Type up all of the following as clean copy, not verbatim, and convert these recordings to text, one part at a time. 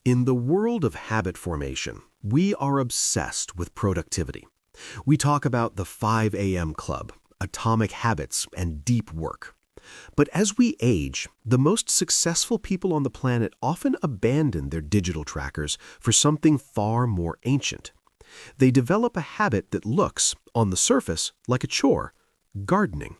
In the world of habit formation, we are obsessed with productivity. We talk about the 5 a.m. club, atomic habits, and deep work. But as we age, the most successful people on the planet often abandon their digital trackers for something far more ancient. They develop a habit that looks, on the surface, like a chore: gardening.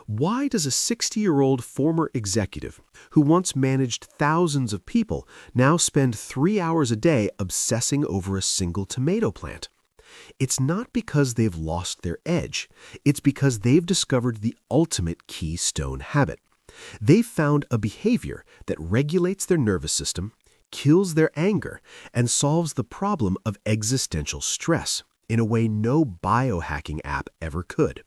Why does a 60-year-old former executive who once managed thousands of people now spend 3 hours a day obsessing over a single tomato plant? It's not because they've lost their edge. It's because they've discovered the ultimate keystone habit. They've found a behavior that regulates their nervous system, kills their anger, and solves the problem of existential stress in a way no biohacking app ever could.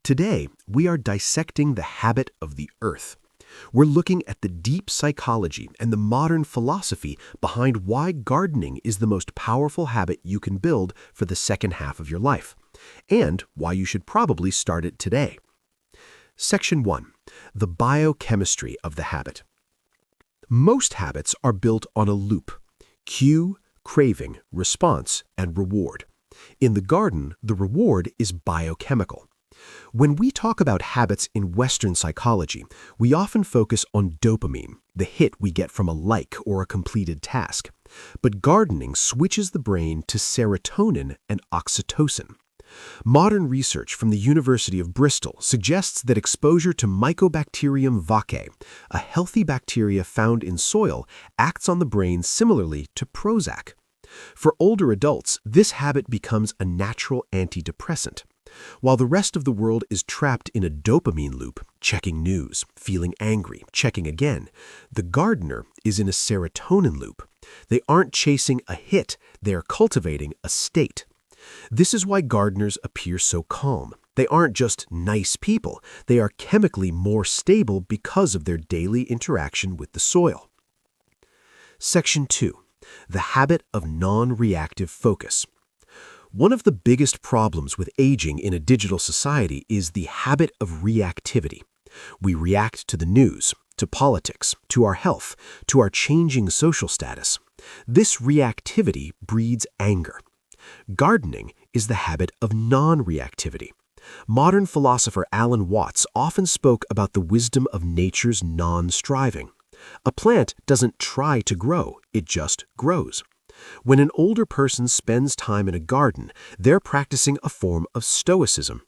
Today, we are dissecting the habit of the earth. We're looking at the deep psychology and the modern philosophy behind why gardening is the most powerful habit you can build for the second half of your life, and why you should probably start it today. Section 1. The biochemistry of the habit. Most habits are built on a loop: cue, craving, response, and reward. In the garden, the reward is biochemical. When we talk about habits in Western psychology, we often focus on dopamine, the hit we get from a like or a completed task. But gardening switches the brain to serotonin and oxytocin. Modern research from the University of Bristol suggests that exposure to Mycobacterium vaccae, a healthy bacteria found in soil, acts on the brain similarly to Prozac. For older adults, this habit becomes a natural antidepressant. While the rest of the world is trapped in a dopamine loop, checking news, feeling angry, checking again, the gardener is in a serotonin loop. They aren't chasing a hit, they are cultivating a state. This is why gardeners appear so calm. They aren't just nice people, they are chemically more stable because of their daily interaction with the soil. Section 2. The habit of non-reactive focus. One of the biggest problems with aging in a digital society is the habit of reactivity. We react to the news, to politics, to our health, to our changing social status. This reactivity breeds anger. Gardening is the habit of non-reactivity. Modern philosopher Alan Watts often spoke about the wisdom of nature's non-striving. A plant doesn't try to grow, it just grows. When an older person spends time in a garden, they're practicing a form of stoicism.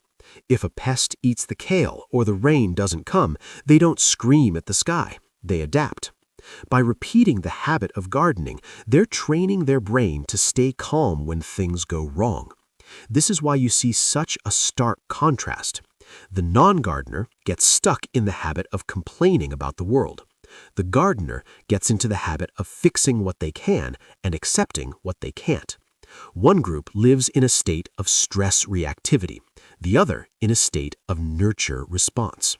If a pest eats the kale or the rain doesn't come, they don't scream at the sky. They adapt. By repeating the habit of gardening, they're training their brain to stay calm when things go wrong. This is why you see such a stark contrast. The non-gardener gets stuck in the habit of complaining about the world. The gardener gets into the habit of fixing what they can and accepting what they can't. One group lives in a state of stress reactivity, the other in a state of nurture response.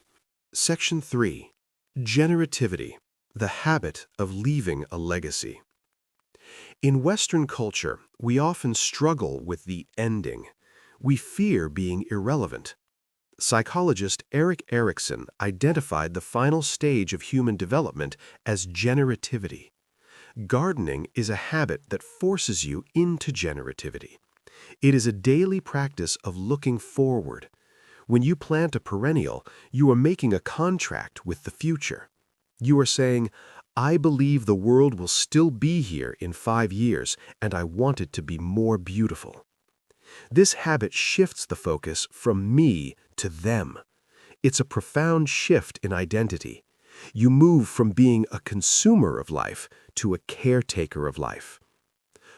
Section 3. Generativity, the habit of leaving a legacy. In Western culture, we often struggle with the ending. We fear being irrelevant. Psychologist Erik Erikson identified the final stage of human development as generativity. Gardening is a habit that forces you into generativity. It is a daily practice of looking forward. When you plant a perennial, you are making a contract with the future. You are saying, "I believe the world will still be here in 5 years, and I want it to be more beautiful." This habit shifts the focus from me to them. It's a profound shift in identity. You move from being a consumer of life to a caretaker of life.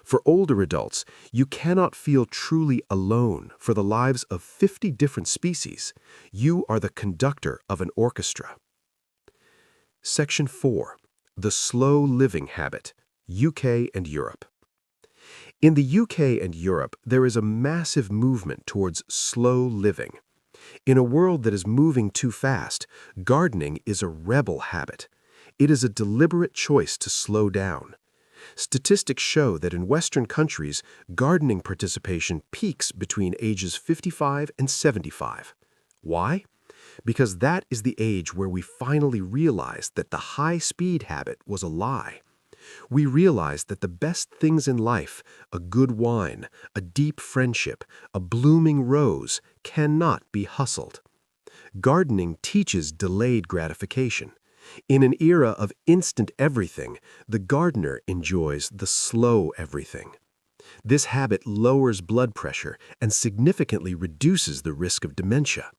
For older adults, you cannot feel truly alone for the lives of 50 different species. You are the conductor of an orchestra. Section 4. The slow living habit, UK and Europe. In the UK and Europe, there is a massive movement towards slow living. In a world that is moving too fast, gardening is a rebel habit. It is a deliberate choice to slow down. Statistics show that in Western countries, gardening participation peaks between ages 55 and 75. Why? Because that is the age where we finally realized that the high-speed habit was a lie. We realize that the best things in life, a good wine, a deep friendship, a blooming rose, cannot be hustled. Gardening teaches delayed gratification. In an era of instant everything, the gardener enjoys the slow everything. This habit lowers blood pressure and significantly reduces the risk of dementia.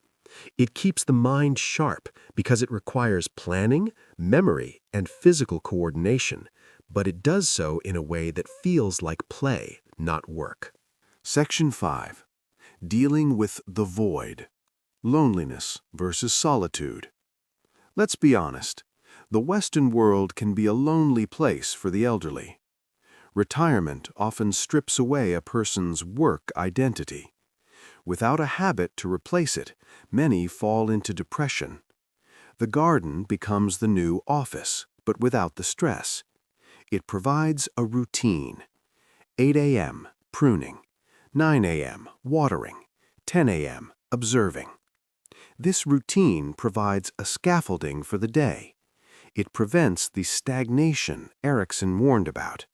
It keeps the mind sharp because it requires planning, memory, and physical coordination, but it does so in a way that feels like play, not work. Section 5. Dealing with the void. Loneliness versus solitude. Let's be honest. The Western world can be a lonely place for the elderly. Retirement often strips away a person's work identity. Without a habit to replace it, many fall into depression. The garden becomes the new office, but without the stress. It provides a routine. 8 a.m., pruning. 9 a.m., watering. 10 a.m., observing. This routine provides a scaffolding for the day. It prevents the stagnation Erickson warned about.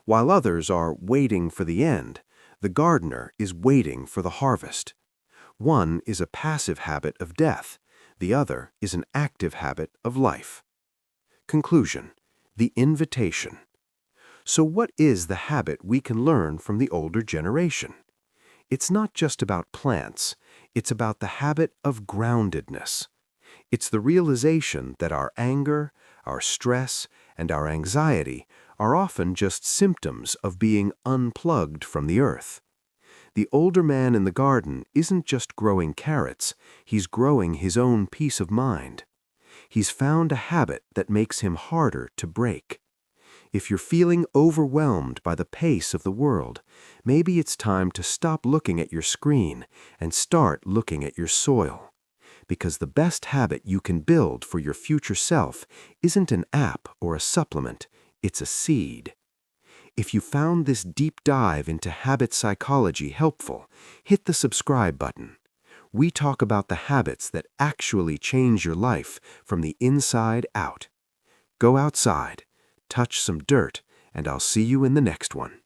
While others are waiting for the end, the gardener is waiting for the harvest. One is a passive habit of death. The other is an active habit of life. Conclusion: the invitation. So what is the habit we can learn from the older generation? It's not just about plants. It's about the habit of groundedness. It's the realization that our anger, our stress, and our anxiety are often just symptoms of being unplugged from the earth. The older man in the garden isn't just growing carrots, he's growing his own peace of mind. He's found a habit that makes him harder to break. If you're feeling overwhelmed by the pace of the world, maybe it's time to stop looking at your screen and start looking at your soil. Because the best habit you can build for your future self isn't an app or a supplement, it's a seed. If you found this deep dive into habit psychology helpful, hit the subscribe button. We talk about the habits that actually change your life from the inside out. Go outside, touch some dirt, and I'll see you in the next one.